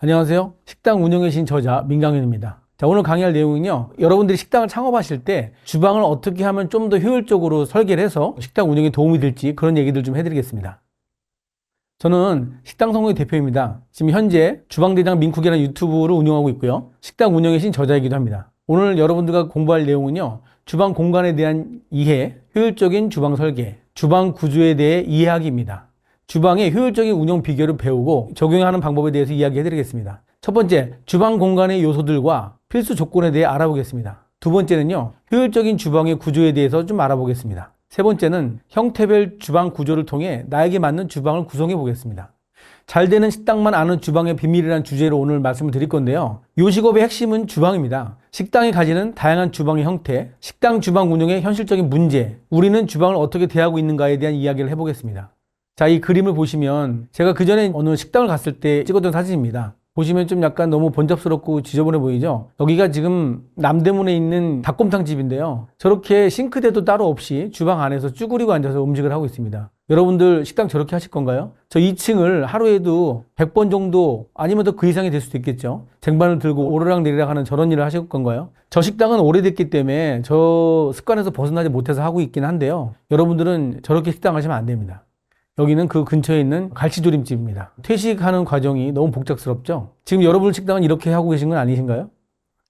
안녕하세요. 식당 운영의 신 저자 민강현입니다. 자, 오늘 강의할 내용은요, 여러분들이 식당을 창업하실 때 주방을 어떻게 하면 좀 더 효율적으로 설계를 해서 식당 운영에 도움이 될지 그런 얘기들 좀 해드리겠습니다. 저는 식당 성공의 대표입니다. 지금 현재 주방대장 민쿡이라는 유튜브를 운영하고 있고요. 식당 운영의 신 저자이기도 합니다. 오늘 여러분들과 공부할 내용은요, 주방 공간에 대한 이해, 효율적인 주방 설계, 주방 구조에 대해 이해하기입니다. 주방의 효율적인 운영 비결을 배우고 적용하는 방법에 대해서 이야기해 드리겠습니다. 첫 번째, 주방 공간의 요소들과 필수 조건에 대해 알아보겠습니다. 두 번째는요, 효율적인 주방의 구조에 대해서 좀 알아보겠습니다. 세 번째는 형태별 주방 구조를 통해 나에게 맞는 주방을 구성해 보겠습니다. 잘 되는 식당만 아는 주방의 비밀이라는 주제로 오늘 말씀을 드릴 건데요. 요식업의 핵심은 주방입니다. 식당이 가지는 다양한 주방의 형태, 식당 주방 운영의 현실적인 문제, 우리는 주방을 어떻게 대하고 있는가에 대한 이야기를 해보겠습니다. 자, 이 그림을 보시면 제가 그전에 어느 식당을 갔을 때 찍었던 사진입니다. 보시면 좀 약간 너무 번잡스럽고 지저분해 보이죠? 여기가 지금 남대문에 있는 닭곰탕 집인데요. 저렇게 싱크대도 따로 없이 주방 안에서 쭈그리고 앉아서 음식을 하고 있습니다. 여러분들 식당 저렇게 하실 건가요? 저 2층을 하루에도 100번 정도 아니면 더 그 이상이 될 수도 있겠죠. 쟁반을 들고 오르락 내리락 하는 저런 일을 하실 건가요? 저 식당은 오래됐기 때문에 저 습관에서 벗어나지 못해서 하고 있긴 한데요. 여러분들은 저렇게 식당 하시면 안 됩니다. 여기는 그 근처에 있는 갈치조림집입니다. 퇴식하는 과정이 너무 복잡스럽죠? 지금 여러분 식당은 이렇게 하고 계신 건 아니신가요?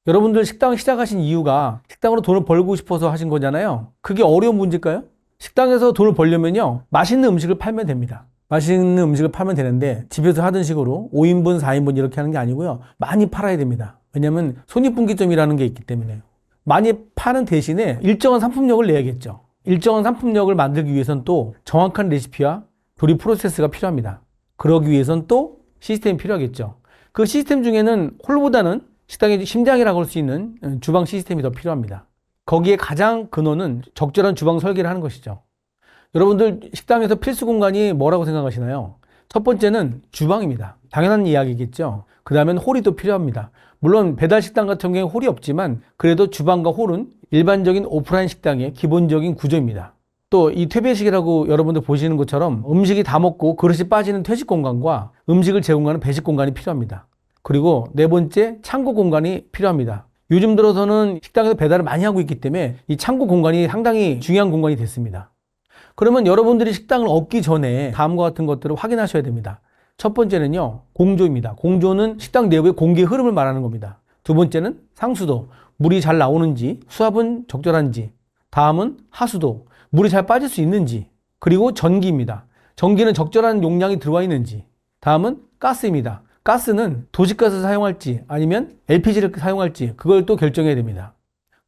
여러분들 식당 시작하신 이유가 식당으로 돈을 벌고 싶어서 하신 거잖아요. 그게 어려운 문제일까요? 식당에서 돈을 벌려면요, 맛있는 음식을 팔면 됩니다. 맛있는 음식을 팔면 되는데 집에서 하던 식으로 5인분, 4인분 이렇게 하는 게 아니고요. 많이 팔아야 됩니다. 왜냐하면 손익분기점이라는 게 있기 때문에요. 많이 파는 대신에 일정한 상품력을 내야겠죠. 일정한 상품력을 만들기 위해서는 또 정확한 레시피와 조리 프로세스가 필요합니다. 그러기 위해서는 또 시스템이 필요하겠죠. 그 시스템 중에는 홀보다는 식당의 심장이라고 할 수 있는 주방 시스템이 더 필요합니다. 거기에 가장 근원은 적절한 주방 설계를 하는 것이죠. 여러분들 식당에서 필수 공간이 뭐라고 생각하시나요? 첫 번째는 주방입니다. 당연한 이야기겠죠. 그 다음엔 홀이 또 필요합니다. 물론 배달 식당 같은 경우에 홀이 없지만 그래도 주방과 홀은 일반적인 오프라인 식당의 기본적인 구조입니다. 또 이 퇴배식이라고 여러분들 보시는 것처럼 음식이 다 먹고 그릇이 빠지는 퇴식 공간과 음식을 제공하는 배식 공간이 필요합니다. 그리고 네 번째, 창고 공간이 필요합니다. 요즘 들어서는 식당에서 배달을 많이 하고 있기 때문에 이 창고 공간이 상당히 중요한 공간이 됐습니다. 그러면 여러분들이 식당을 얻기 전에 다음과 같은 것들을 확인하셔야 됩니다. 첫 번째는요, 공조입니다. 공조는 식당 내부의 공기의 흐름을 말하는 겁니다. 두 번째는 상수도, 물이 잘 나오는지, 수압은 적절한지. 다음은 하수도, 물이 잘 빠질 수 있는지. 그리고 전기입니다. 전기는 적절한 용량이 들어와 있는지. 다음은 가스입니다. 가스는 도시가스를 사용할지 아니면 LPG를 사용할지 그걸 또 결정해야 됩니다.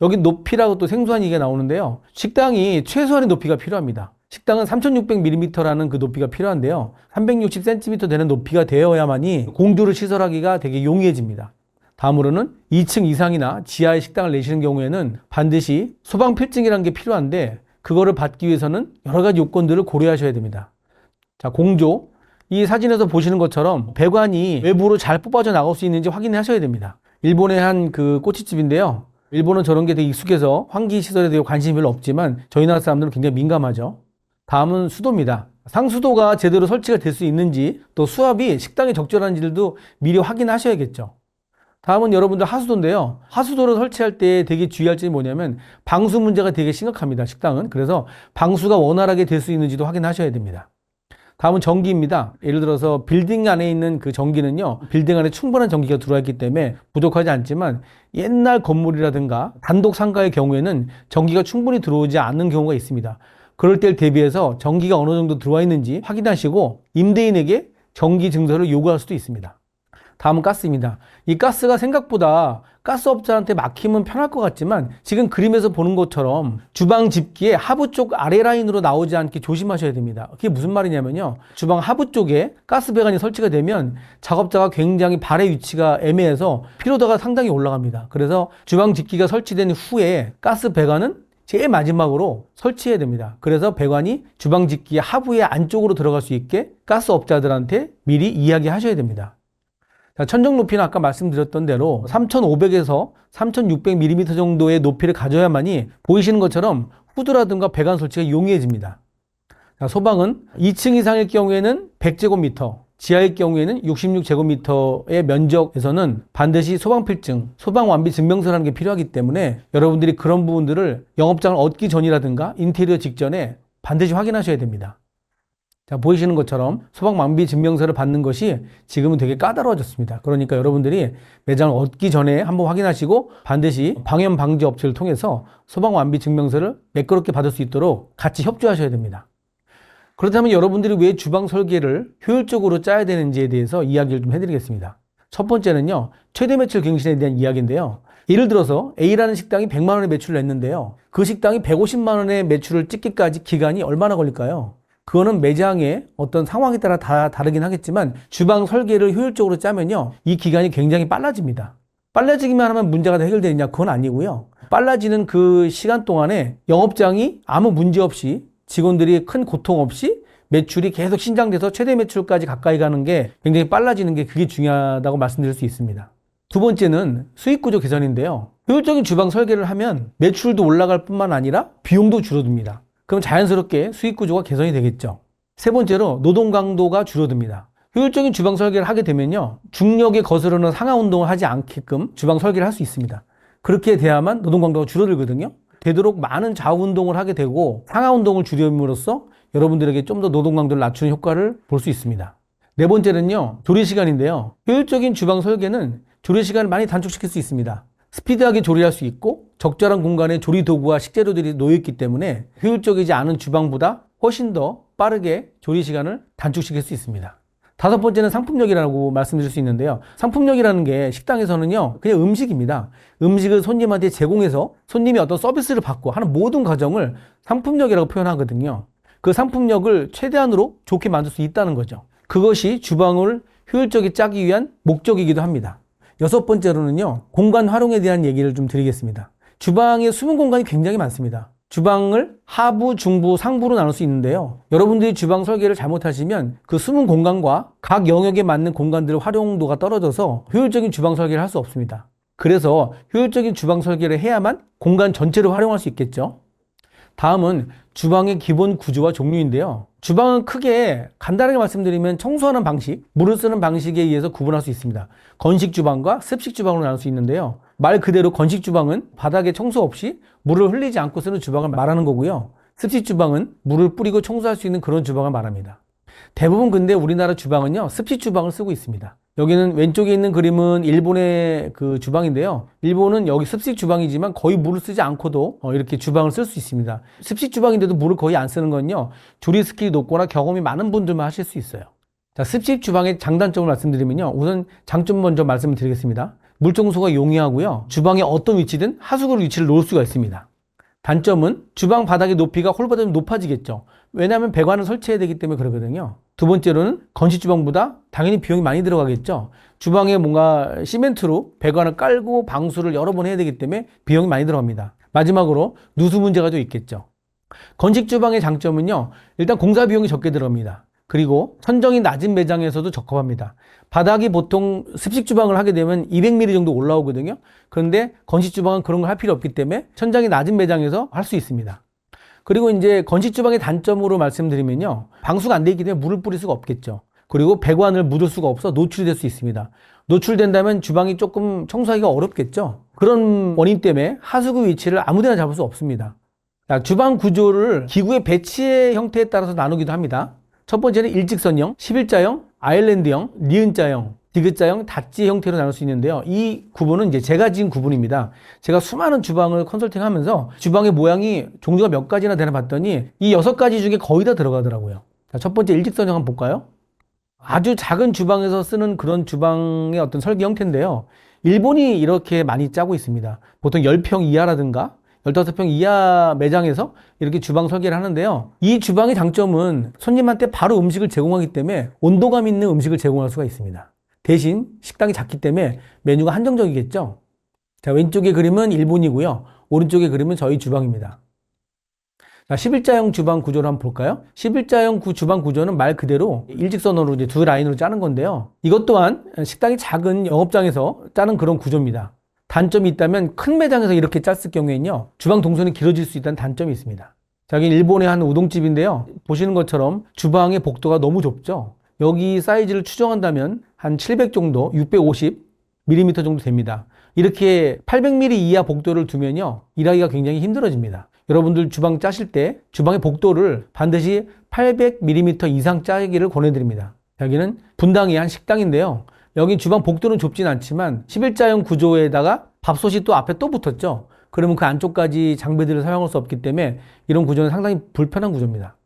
여기 높이라고 또 생소한 얘기가 나오는데요. 식당이 최소한의 높이가 필요합니다. 식당은 3600mm라는 그 높이가 필요한데요. 360cm 되는 높이가 되어야만이 공조를 시설하기가 되게 용이해집니다. 다음으로는 2층 이상이나 지하의 식당을 내시는 경우에는 반드시 소방필증이라는 게 필요한데 그거를 받기 위해서는 여러 가지 요건들을 고려하셔야 됩니다. 자, 공조. 이 사진에서 보시는 것처럼 배관이 외부로 잘 뽑아져 나갈 수 있는지 확인하셔야 됩니다. 일본의 한 그 꼬치집인데요. 일본은 저런 게 되게 익숙해서 환기 시설에 대해 관심이 별로 없지만 저희 나라 사람들은 굉장히 민감하죠. 다음은 수도입니다. 상수도가 제대로 설치가 될 수 있는지 또 수압이 식당에 적절한지도 미리 확인하셔야겠죠. 다음은 여러분들 하수도인데요. 하수도를 설치할 때 되게 주의할 점이 뭐냐면 방수 문제가 되게 심각합니다. 식당은. 그래서 방수가 원활하게 될 수 있는지도 확인하셔야 됩니다. 다음은 전기입니다. 예를 들어서 빌딩 안에 있는 그 전기는요, 빌딩 안에 충분한 전기가 들어와 있기 때문에 부족하지 않지만 옛날 건물이라든가 단독 상가의 경우에는 전기가 충분히 들어오지 않는 경우가 있습니다. 그럴 때를 대비해서 전기가 어느 정도 들어와 있는지 확인하시고 임대인에게 전기 증서를 요구할 수도 있습니다. 다음은 가스입니다. 이 가스가 생각보다 가스업자한테 막히면 편할 것 같지만 지금 그림에서 보는 것처럼 주방 집기의 하부 쪽 아래 라인으로 나오지 않게 조심하셔야 됩니다. 그게 무슨 말이냐면요. 주방 하부 쪽에 가스 배관이 설치가 되면 작업자가 굉장히 발의 위치가 애매해서 피로도가 상당히 올라갑니다. 그래서 주방 집기가 설치된 후에 가스 배관은 제일 마지막으로 설치해야 됩니다. 그래서 배관이 주방 집기의 하부의 안쪽으로 들어갈 수 있게 가스업자들한테 미리 이야기하셔야 됩니다. 자, 천정 높이는 아까 말씀드렸던 대로 3500에서 3600mm 정도의 높이를 가져야만이 보이시는 것처럼 후드라든가 배관 설치가 용이해집니다. 자, 소방은 2층 이상일 경우에는 100제곱미터, 지하일 경우에는 66제곱미터의 면적에서는 반드시 소방필증, 소방완비증명서라는 게 필요하기 때문에 여러분들이 그런 부분들을 영업장을 얻기 전이라든가 인테리어 직전에 반드시 확인하셔야 됩니다. 자, 보이시는 것처럼 소방완비증명서를 받는 것이 지금은 되게 까다로워졌습니다. 그러니까 여러분들이 매장을 얻기 전에 한번 확인하시고 반드시 방염방지 업체를 통해서 소방완비증명서를 매끄럽게 받을 수 있도록 같이 협조하셔야 됩니다. 그렇다면 여러분들이 왜 주방 설계를 효율적으로 짜야 되는지에 대해서 이야기를 좀 해드리겠습니다. 첫 번째는요, 최대 매출 갱신에 대한 이야기인데요. 예를 들어서 A라는 식당이 100만 원의 매출을 냈는데요. 그 식당이 150만 원의 매출을 찍기까지 기간이 얼마나 걸릴까요? 그거는 매장의 어떤 상황에 따라 다 다르긴 하겠지만 주방 설계를 효율적으로 짜면요, 이 기간이 굉장히 빨라집니다. 빨라지기만 하면 문제가 다 해결되느냐? 그건 아니고요. 빨라지는 그 시간 동안에 영업장이 아무 문제 없이 직원들이 큰 고통 없이 매출이 계속 신장돼서 최대 매출까지 가까이 가는 게 굉장히 빨라지는 게 그게 중요하다고 말씀드릴 수 있습니다. 두 번째는 수익 구조 개선인데요. 효율적인 주방 설계를 하면 매출도 올라갈 뿐만 아니라 비용도 줄어듭니다. 그럼 자연스럽게 수익 구조가 개선이 되겠죠. 세 번째로 노동 강도가 줄어듭니다. 효율적인 주방 설계를 하게 되면요, 중력에 거스르는 상하 운동을 하지 않게끔 주방 설계를 할 수 있습니다. 그렇게 돼야만 노동 강도가 줄어들거든요. 되도록 많은 좌우 운동을 하게 되고 상하 운동을 줄임으로써 여러분들에게 좀 더 노동 강도를 낮추는 효과를 볼 수 있습니다. 네 번째는요, 조리 시간인데요. 효율적인 주방 설계는 조리 시간을 많이 단축시킬 수 있습니다. 스피드하게 조리할 수 있고 적절한 공간에 조리 도구와 식재료들이 놓여 있기 때문에 효율적이지 않은 주방보다 훨씬 더 빠르게 조리 시간을 단축시킬 수 있습니다. 다섯 번째는 상품력이라고 말씀드릴 수 있는데요. 상품력이라는 게 식당에서는요, 그냥 음식입니다. 음식을 손님한테 제공해서 손님이 어떤 서비스를 받고 하는 모든 과정을 상품력이라고 표현하거든요. 그 상품력을 최대한으로 좋게 만들 수 있다는 거죠. 그것이 주방을 효율적으로 짜기 위한 목적이기도 합니다. 여섯 번째로는요, 공간 활용에 대한 얘기를 좀 드리겠습니다. 주방에 숨은 공간이 굉장히 많습니다. 주방을 하부, 중부, 상부로 나눌 수 있는데요. 여러분들이 주방 설계를 잘못하시면 그 숨은 공간과 각 영역에 맞는 공간들의 활용도가 떨어져서 효율적인 주방 설계를 할 수 없습니다. 그래서 효율적인 주방 설계를 해야만 공간 전체를 활용할 수 있겠죠. 다음은 주방의 기본 구조와 종류인데요. 주방은 크게 간단하게 말씀드리면 청소하는 방식, 물을 쓰는 방식에 의해서 구분할 수 있습니다. 건식 주방과 습식 주방으로 나눌 수 있는데요. 말 그대로 건식 주방은 바닥에 청소 없이 물을 흘리지 않고 쓰는 주방을 말하는 거고요. 습식 주방은 물을 뿌리고 청소할 수 있는 그런 주방을 말합니다. 대부분 근데 우리나라 주방은요, 습식 주방을 쓰고 있습니다. 여기는 왼쪽에 있는 그림은 일본의 그 주방인데요. 일본은 여기 습식 주방이지만 거의 물을 쓰지 않고도 이렇게 주방을 쓸 수 있습니다. 습식 주방인데도 물을 거의 안 쓰는 건요, 조리 스킬이 높거나 경험이 많은 분들만 하실 수 있어요. 자, 습식 주방의 장단점을 말씀드리면요, 우선 장점 먼저 말씀을 드리겠습니다. 물 청소가 용이하고요, 주방에 어떤 위치든 하수구로 위치를 놓을 수가 있습니다. 단점은 주방 바닥의 높이가 홀보다 좀 높아지겠죠. 왜냐하면 배관을 설치해야 되기 때문에 그러거든요. 두 번째로는 건식 주방보다 당연히 비용이 많이 들어가겠죠. 주방에 뭔가 시멘트로 배관을 깔고 방수를 여러 번 해야 되기 때문에 비용이 많이 들어갑니다. 마지막으로 누수 문제가 좀 있겠죠. 건식 주방의 장점은요, 일단 공사 비용이 적게 들어갑니다. 그리고 천정이 낮은 매장에서도 적합합니다. 바닥이 보통 습식 주방을 하게 되면 200mm 정도 올라오거든요. 그런데 건식 주방은 그런 걸 할 필요 없기 때문에 천장이 낮은 매장에서 할 수 있습니다. 그리고 이제 건식 주방의 단점으로 말씀드리면요, 방수가 안 돼 있기 때문에 물을 뿌릴 수가 없겠죠. 그리고 배관을 묻을 수가 없어 노출이 될 수 있습니다. 노출된다면 주방이 조금 청소하기가 어렵겠죠. 그런 원인 때문에 하수구 위치를 아무데나 잡을 수 없습니다. 자, 주방 구조를 기구의 배치의 형태에 따라서 나누기도 합니다. 첫 번째는 일직선형, 11자형, 아일랜드형, 니은자형, 디귿자형, 닷지 형태로 나눌 수 있는데요. 이 구분은 이제 제가 지은 구분입니다. 제가 수많은 주방을 컨설팅하면서 주방의 모양이 종류가 몇 가지나 되나 봤더니 이 6가지 중에 거의 다 들어가더라고요. 자, 첫 번째 일직선형 한번 볼까요? 아주 작은 주방에서 쓰는 그런 주방의 어떤 설계 형태인데요. 일본이 이렇게 많이 짜고 있습니다. 보통 10평 이하라든가 15평 이하 매장에서 이렇게 주방 설계를 하는데요. 이 주방의 장점은 손님한테 바로 음식을 제공하기 때문에 온도감 있는 음식을 제공할 수가 있습니다. 대신 식당이 작기 때문에 메뉴가 한정적이겠죠. 자, 왼쪽의 그림은 일본이고요. 오른쪽의 그림은 저희 주방입니다. 자, 11자형 주방 구조를 한번 볼까요? 11자형 주방 구조는 말 그대로 일직선으로 이제 두 라인으로 짜는 건데요. 이것 또한 식당이 작은 영업장에서 짜는 그런 구조입니다. 단점이 있다면 큰 매장에서 이렇게 짰을 경우에는요, 주방 동선이 길어질 수 있다는 단점이 있습니다. 자, 여기 일본의 한 우동집인데요. 보시는 것처럼 주방의 복도가 너무 좁죠. 여기 사이즈를 추정한다면 한 700 정도, 650mm 정도 됩니다. 이렇게 800mm 이하 복도를 두면요, 일하기가 굉장히 힘들어집니다. 여러분들 주방 짜실 때 주방의 복도를 반드시 800mm 이상 짜기를 권해드립니다. 여기는 분당의 한 식당인데요. 여기 주방 복도는 좁진 않지만 11자형 구조에다가 밥솥이 또 앞에 또 붙었죠. 그러면 그 안쪽까지 장비들을 사용할 수 없기 때문에 이런 구조는 상당히 불편한 구조입니다.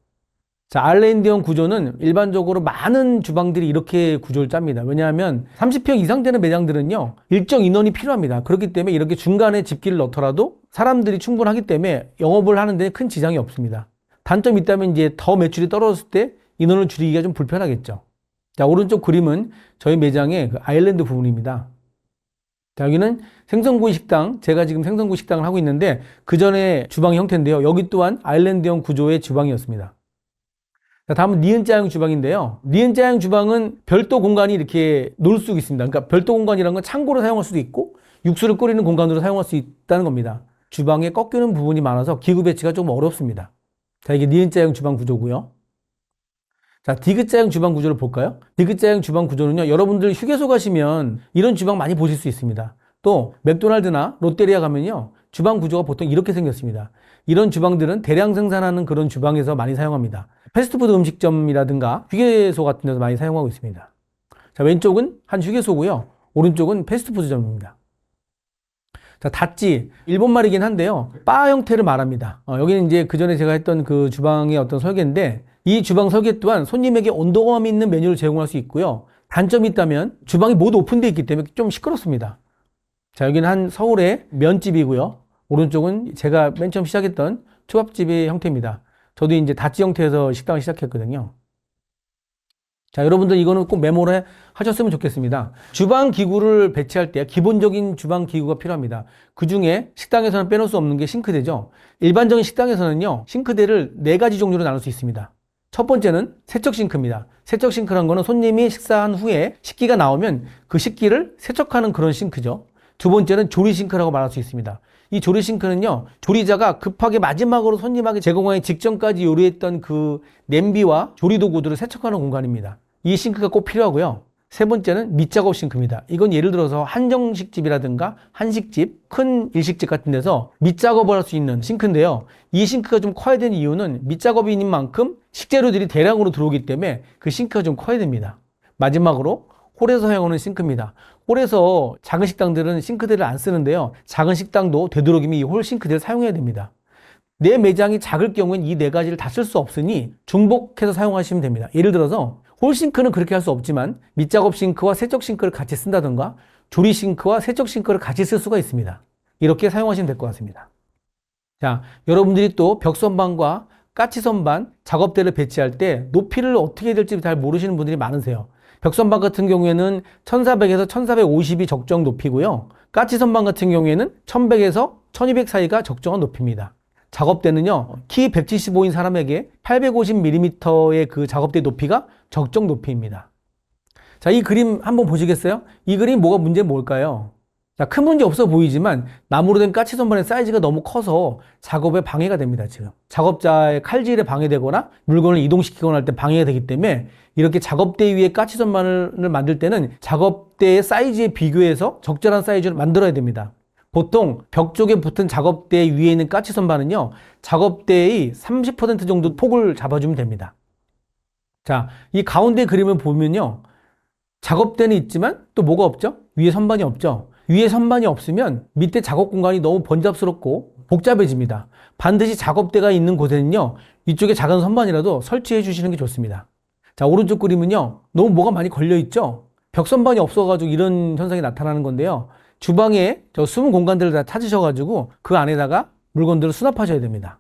자, 아일랜드형 구조는 일반적으로 많은 주방들이 이렇게 구조를 짭니다. 왜냐하면 30평 이상 되는 매장들은요, 일정 인원이 필요합니다. 그렇기 때문에 이렇게 중간에 집기를 넣더라도 사람들이 충분하기 때문에 영업을 하는데 큰 지장이 없습니다. 단점이 있다면 이제 더 매출이 떨어졌을 때 인원을 줄이기가 좀 불편하겠죠. 자, 오른쪽 그림은 저희 매장의 그 아일랜드 부분입니다. 자, 여기는 생선구이 식당, 제가 지금 생선구이 식당을 하고 있는데 그 전에 주방의 형태인데요. 여기 또한 아일랜드형 구조의 주방이었습니다. 자, 다음은 니은자형 주방인데요. 니은자형 주방은 별도 공간이 이렇게 놓을 수 있습니다. 그러니까 별도 공간이라는 건 창고로 사용할 수도 있고 육수를 끓이는 공간으로 사용할 수 있다는 겁니다. 주방에 꺾이는 부분이 많아서 기구 배치가 좀 어렵습니다. 자, 이게 니은자형 주방 구조고요. 자, 디귿자형 주방 구조를 볼까요? 디귿자형 주방 구조는요, 여러분들 휴게소 가시면 이런 주방 많이 보실 수 있습니다. 또 맥도날드나 롯데리아 가면요, 주방 구조가 보통 이렇게 생겼습니다. 이런 주방들은 대량 생산하는 그런 주방에서 많이 사용합니다. 패스트푸드 음식점이라든가 휴게소 같은 데서 많이 사용하고 있습니다. 자, 왼쪽은 한 휴게소고요. 오른쪽은 패스트푸드점입니다. 자, 닷지. 일본말이긴 한데요, 바 형태를 말합니다. 여기는 이제 그 전에 제가 했던 그 주방의 어떤 설계인데, 이 주방 설계 또한 손님에게 온도감 있는 메뉴를 제공할 수 있고요. 단점이 있다면 주방이 모두 오픈되어 있기 때문에 좀 시끄럽습니다. 자, 여기는 한 서울의 면집이고요. 오른쪽은 제가 맨 처음 시작했던 초밥집의 형태입니다. 저도 이제 닷지 형태에서 식당을 시작했거든요. 자, 여러분들 이거는 꼭 메모를 하셨으면 좋겠습니다. 주방 기구를 배치할 때 기본적인 주방 기구가 필요합니다. 그 중에 식당에서는 빼놓을 수 없는 게 싱크대죠. 일반적인 식당에서는요, 싱크대를 4가지 종류로 나눌 수 있습니다. 첫 번째는 세척 싱크입니다. 세척 싱크란 거는 손님이 식사한 후에 식기가 나오면 그 식기를 세척하는 그런 싱크죠. 두 번째는 조리 싱크라고 말할 수 있습니다. 이 조리 싱크는요, 조리자가 급하게 마지막으로 손님에게 제공하기 직전까지 요리했던 그 냄비와 조리 도구들을 세척하는 공간입니다. 이 싱크가 꼭 필요하고요. 세 번째는 밑작업 싱크입니다. 이건 예를 들어서 한정식집이라든가 한식집, 큰 일식집 같은 데서 밑작업을 할 수 있는 싱크인데요. 이 싱크가 좀 커야 되는 이유는 밑작업인 만큼 식재료들이 대량으로 들어오기 때문에 그 싱크가 좀 커야 됩니다. 마지막으로 홀에서 사용하는 싱크입니다. 홀에서 작은 식당들은 싱크대를 안 쓰는데요. 작은 식당도 되도록이면 이 홀 싱크대를 사용해야 됩니다. 내 매장이 작을 경우엔 이 4가지를 다 쓸 수 없으니 중복해서 사용하시면 됩니다. 예를 들어서 홀 싱크는 그렇게 할 수 없지만 밑작업 싱크와 세척 싱크를 같이 쓴다든가 조리 싱크와 세척 싱크를 같이 쓸 수가 있습니다. 이렇게 사용하시면 될 것 같습니다. 자, 여러분들이 또 벽선반과 까치선반, 작업대를 배치할 때 높이를 어떻게 해야 될지 잘 모르시는 분들이 많으세요. 벽선반 같은 경우에는 1400에서 1450이 적정 높이고요. 까치선반 같은 경우에는 1100에서 1200 사이가 적정한 높이입니다. 작업대는요, 키 175인 사람에게 850mm의 그 작업대 높이가 적정 높이입니다. 자, 이 그림 한번 보시겠어요? 이 그림 뭐가 뭘까요? 자, 큰 문제 없어 보이지만 나무로 된 까치선반의 사이즈가 너무 커서 작업에 방해가 됩니다, 지금. 작업자의 칼질에 방해되거나 물건을 이동시키거나 할 때 방해가 되기 때문에 이렇게 작업대 위에 까치선반을 만들 때는 작업대의 사이즈에 비교해서 적절한 사이즈를 만들어야 됩니다. 보통 벽 쪽에 붙은 작업대 위에 있는 까치선반은요, 작업대의 30% 정도 폭을 잡아주면 됩니다. 자, 이 가운데 그림을 보면요, 작업대는 있지만 또 뭐가 없죠? 위에 선반이 없죠? 위에 선반이 없으면 밑에 작업 공간이 너무 번잡스럽고 복잡해집니다. 반드시 작업대가 있는 곳에는요, 이쪽에 작은 선반이라도 설치해 주시는 게 좋습니다. 자, 오른쪽 그림은요, 너무 뭐가 많이 걸려있죠? 벽선반이 없어가지고 이런 현상이 나타나는 건데요. 주방에 저 숨은 공간들을 다 찾으셔가지고 그 안에다가 물건들을 수납하셔야 됩니다.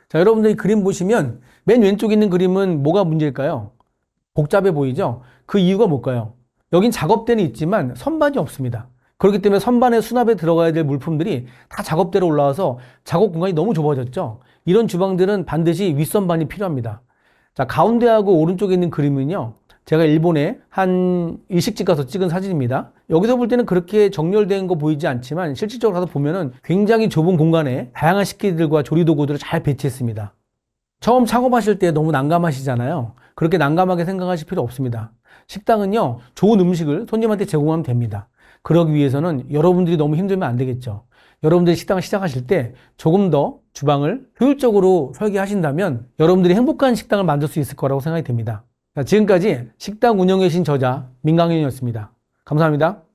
자, 여러분들이 그림 보시면 맨 왼쪽에 있는 그림은 뭐가 문제일까요? 복잡해 보이죠? 그 이유가 뭘까요? 여긴 작업대는 있지만 선반이 없습니다. 그렇기 때문에 선반에 수납에 들어가야 될 물품들이 다 작업대로 올라와서 작업 공간이 너무 좁아졌죠? 이런 주방들은 반드시 윗선반이 필요합니다. 자, 가운데하고 오른쪽에 있는 그림은요, 제가 일본에 한 일식집 가서 찍은 사진입니다. 여기서 볼 때는 그렇게 정렬된 거 보이지 않지만 실질적으로 가서 보면은 굉장히 좁은 공간에 다양한 식기들과 조리 도구들을 잘 배치했습니다. 처음 창업하실 때 너무 난감하시잖아요. 그렇게 난감하게 생각하실 필요 없습니다. 식당은요, 좋은 음식을 손님한테 제공하면 됩니다. 그러기 위해서는 여러분들이 너무 힘들면 안 되겠죠. 여러분들이 식당을 시작하실 때 조금 더 주방을 효율적으로 설계하신다면 여러분들이 행복한 식당을 만들 수 있을 거라고 생각이 됩니다. 지금까지 식당 운영의 신 저자 민강현이었습니다. 감사합니다.